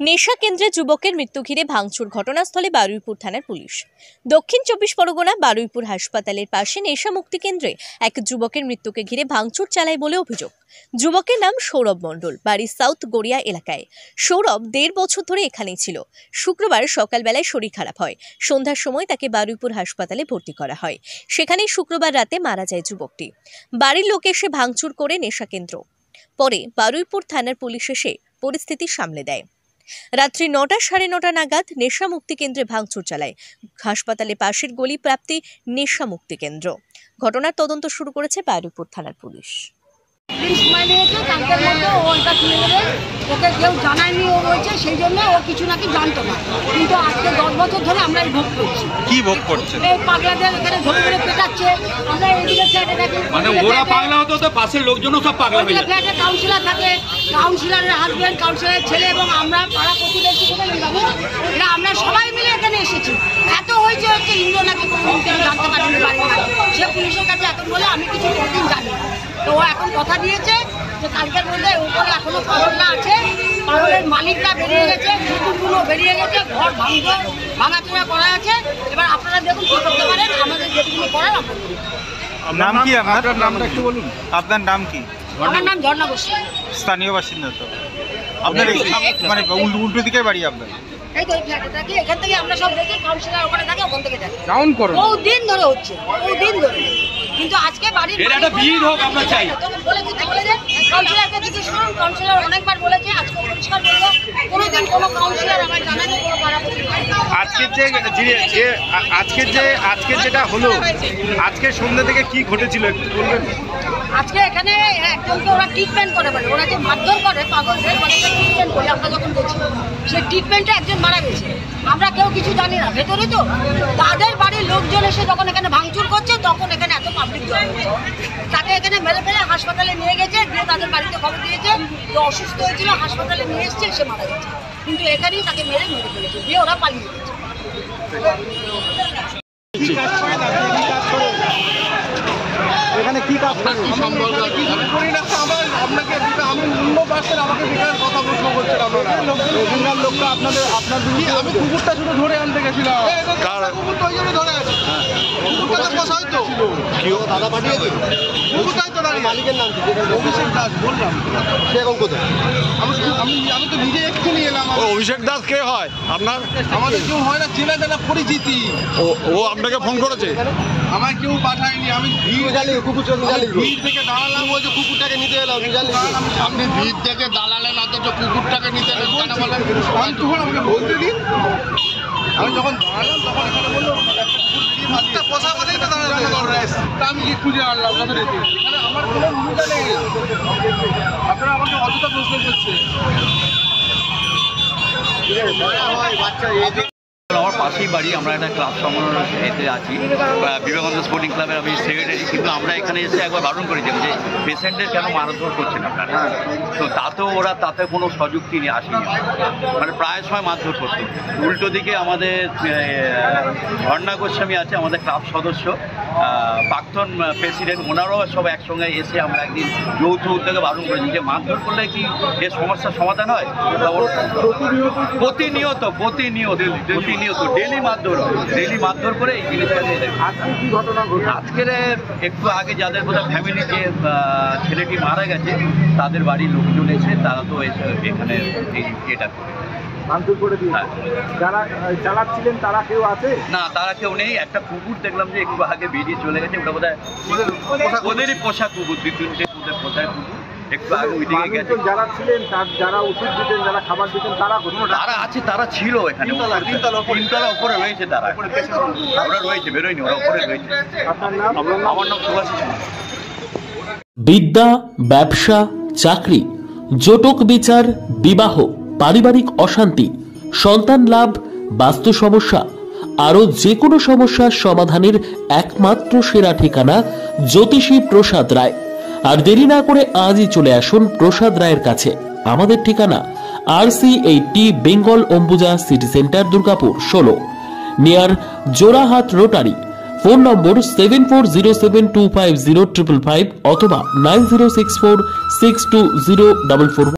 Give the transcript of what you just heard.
নেশা কেন্দ্রে যুবকের মৃত্যু ঘিরে ভাঙচুর ঘটনাস্থলে বারুইপুর থানার পুলিশ। দক্ষিণ 24 পরগনা বারুইপুর হাসপাতালের পাশে নেশা মুক্তি কেন্দ্রে এক যুবকের মৃত্যুকে ঘিরে ভাঙচুর চালায় বলে অভিযোগ। যুবকের নাম সৌরভ মণ্ডল, বাড়ি সাউথ গড়িয়া এলাকায়। সৌরভ 1.5 বছর ধরে এখানেই ছিল। শুক্রবার সকালবেলায় শরীর খারাপ হয়। সন্ধ্যার সময় তাকে বারুইপুর হাসপাতালে ভর্তি করা হয়। সেখানেই শুক্রবার রাতে মারা যায় যুবকটি। বাড়ির লোক এসে ভাঙচুর করে নেশা কেন্দ্র। পরে বারুইপুর থানার পুলিশ এসে পরিস্থিতি সামলে দেয়। রাত্রি 9টা সাড়ে 9টা নাগাদ নেশা মুক্তি কেন্দ্রে ভাঙচুর চালায় হাসপাতালে পাশের গলি প্রাপ্তি নেশা মুক্তি কেন্দ্র। ঘটনার তদন্ত শুরু করেছে বারুইপুর থানার পুলিশ। ওকে কেউ জানায়নি, ও বলছে সেই জন্য ও কিছু নাকি জানতো না, কিন্তু আজকে 10 বছর ধরে আমরা এই ভোগ করছি। কি ভোগ করছে? এই পাগলাদের এখানে ধরে ধরে পেটাচ্ছে। আমরা এইদিকে ফ্ল্যাটে থাকি, মানে ওরা পাগলা হতো তো পাশের লোকজনও সব পাগলা হয়ে যায়। ফ্ল্যাটে কাউন্সিলর থাকে, কাউন্সিলরের হাজবেন্ড, কাউন্সিলরের ছেলে এবং আমরা পাড়া প্রতিবেশী এরা আমরা সবাই মিলে এখানে এসেছি। এত হয়েছে ইন্দ্র নাকি কোনো জানতে পারেনি বাড়ি না, সে পুলিশের কাছে এখন বলে আমি কিছু কোনোদিন জানি না। তো ও এখন কথা দিয়েছে যে কালকের মধ্যে উপরে এখনো পাগলটা আছে, পাগলের মালিকটা বেরিয়ে গেছে, কুকুরগুলো বেরিয়ে গেছে, ঘর ভাঙাচোরা করা আছে। এবার আপনারা দেখুন কি করতে পারেন, আমাদের যেটুকু করার আপনার। নাম কি আপনার? নামটা একটু বলুন। আপনার নাম কি? আমার নাম ঝর্ণা বসু, স্থানীয় বাসিন্দা। তো আপনার মানে উল্টো দিকে বাড়ি আপনার? এই তো এই ফ্ল্যাটে থাকি, এখান থেকে আমরা সব দেখি, কাউন্সিলর ওখানে থাকে, ওখান থেকে থাকি। ডাউন করুন। বহুদিন ধরে হচ্ছে, বহুদিন ধরে, কিন্তু আজকে বাড়ির একটা ভিড় হোক আমরা চাই। কাউন্সিলরকে জিজ্ঞেস করুন, কাউন্সিলর অনেকবার বলেছে, আজকে পরিষ্কার বলবো কোনোদিন কোনো কাউন্সিলর আমার জানা নেই কোনো পাড়া প্রতিবেশী। আজকে যেটা হলো, আজকে সন্ধ্যা থেকে কি ঘটেছিল একটু বলবেন? আজকে এখানে একজনকে ওরা ট্রিটমেন্ট করে, বলে ওরা যে মারধর করে পাগলদের, মানে ট্রিটমেন্ট করে আমরা যখন দেখছি, সেই ট্রিটমেন্টে একজন মারা গেছে। আমরা কেউ কিছু জানি না, ভেতরে তো তাদের বাড়ির লোকজন এসে যখন এখানে ভাঙচুর করছে, তখন এখানে এত পাবলিক জড়ো হয়েছে। তাকে এখানে মেরে ফেলে হাসপাতালে নিয়ে গেছে, দিয়ে তাদের বাড়িতে খবর দিয়েছে যে অসুস্থ হয়েছিল, হাসপাতালে নিয়ে এসছে, সে মারা গেছে। কিন্তু এখানেই তাকে মেরে ফেলেছে, দিয়ে ওরা পালিয়ে গেছে। এখানে কি কাজ কি সম্পর্ক করি না আমার আপনাকে আমি অন্য পাশের আমাকে বিকার কথা প্রশ্ন করছেন আপনারা এখানকার লোকটা আপনাদের আপনার আমি কুকুরটা শুধু ধরে আনতে গেছিলাম। কুকুর তো ওই জন্য ধরে আছে, কুকুরটা তো পোষা হয়তো কেউ দাদা পাঠিয়েছে, কুকুরটাই তো দাঁড়িয়ে। মালিকের নাম কি? অভিষেক দাস। বললাম সে এখন কোথায়? আমি তো নিজে এক্ষুনি এলাম। অভিষেক দাস কে হয় আপনার? আমাদের কেউ হয় না, চেনা জানা পরিচিতি। ও আপনাকে ফোন করেছে? আমায় কেউ পাঠায়নি, আমি ভিড় থেকে দাঁড়ালাম, বলছে কুকুরটাকে নিতে এলাম। আপনি ভিড় থেকে দাঁড়ালেন অথচ কুকুরটাকে নিতে এলেন কেন বলেন? আমি তখন আমাকে বলতে দিন। আমি যখন দাঁড়ালাম তখন এখানে বললো কুকুরটা পোষা বলেই তো দাঁড়ালাম, আমি কি খুঁজে আনলাম যথারীতি। এখানে আমার কোনো ভূমিকা নেই, আপনারা আমাকে অযথা প্রশ্ন করছে। আমার পাশেই বাড়ি, আমরা একটা ক্লাব সম্মেলনে আছি, বিবেকানন্দ স্পোর্টিং ক্লাবের আমি সেক্রেটারি। কিন্তু আমরা এখানে এসে একবার বারণ করেছিলাম যে পেশেন্টের কেন মারধর করছেন আপনারা। তো তাতেও ওরা তাতে কোনো সযুক্তি নিয়ে আসেনি, মানে প্রায় সময় মারধর করতো। উল্টো দিকে আমাদের ঝর্ণা গোস্বামী আছে, আমাদের ক্লাব সদস্য, প্রাক্তন প্রেসিডেন্ট, ওনারাও সব একসঙ্গে এসে আমরা একদিন যৌথ উদ্যোগে বারণ করেছি যে মারধর করলে কি এর সমস্যার সমাধান হয়? প্রতিনিয়ত ডেলি মারধর করে এই জিনিসটা। আজকের একটু আগে যাদের কোথাও ফ্যামিলি যে ছেলেটি মারা গেছে, তাদের বাড়ির লোকজন এসে তারা তো এসে এখানে এটা করে ভাঙচুর করে দিয়ে। যারা চালাচ্ছিলেন তারা কেউ আছে? না, তারা কেউ নেই। একটা কুকুর দেখলাম যে একটু আগে বেরিয়ে চলে গেছে, ওটা বোধহয় ওদেরই পোষা কুকুর, 2-3টে ওদের পোষায় কুকুর। একটু আগে ওই দিকে গেছে। যারা ছিলেন, যারা ওষুধ দিতেন, যারা খাবার দিতেন, তারা আছে, তারা ছিল এখানে। তিনতলা উপরে রয়েছে, তারা ওরা রয়েছে, বেরোয়নি, ওরা উপরে রয়েছে। আপনার নাম? আমার নাম সুভাষিস। বিদ্যা, ব্যবসা, চাকরি, জটক বিচার, বিবাহ, পারিবারিক অশান্তি, সন্তান লাভ, বাস্তু সমস্যা, আরো যে কোনো সমস্যার সমাধানের একমাত্র সেরা ঠিকানা জ্যোতিষী প্রসাদ রায়। আর দেরি না করে আজই চলে আসুন প্রসাদ রায়ের কাছে। আমাদের ঠিকানা RC80 Bengal Ambuja city centre, Durgapur 16, near Jorhat rotary. Phone নম্বর 7407250555 অথবা 9064620444।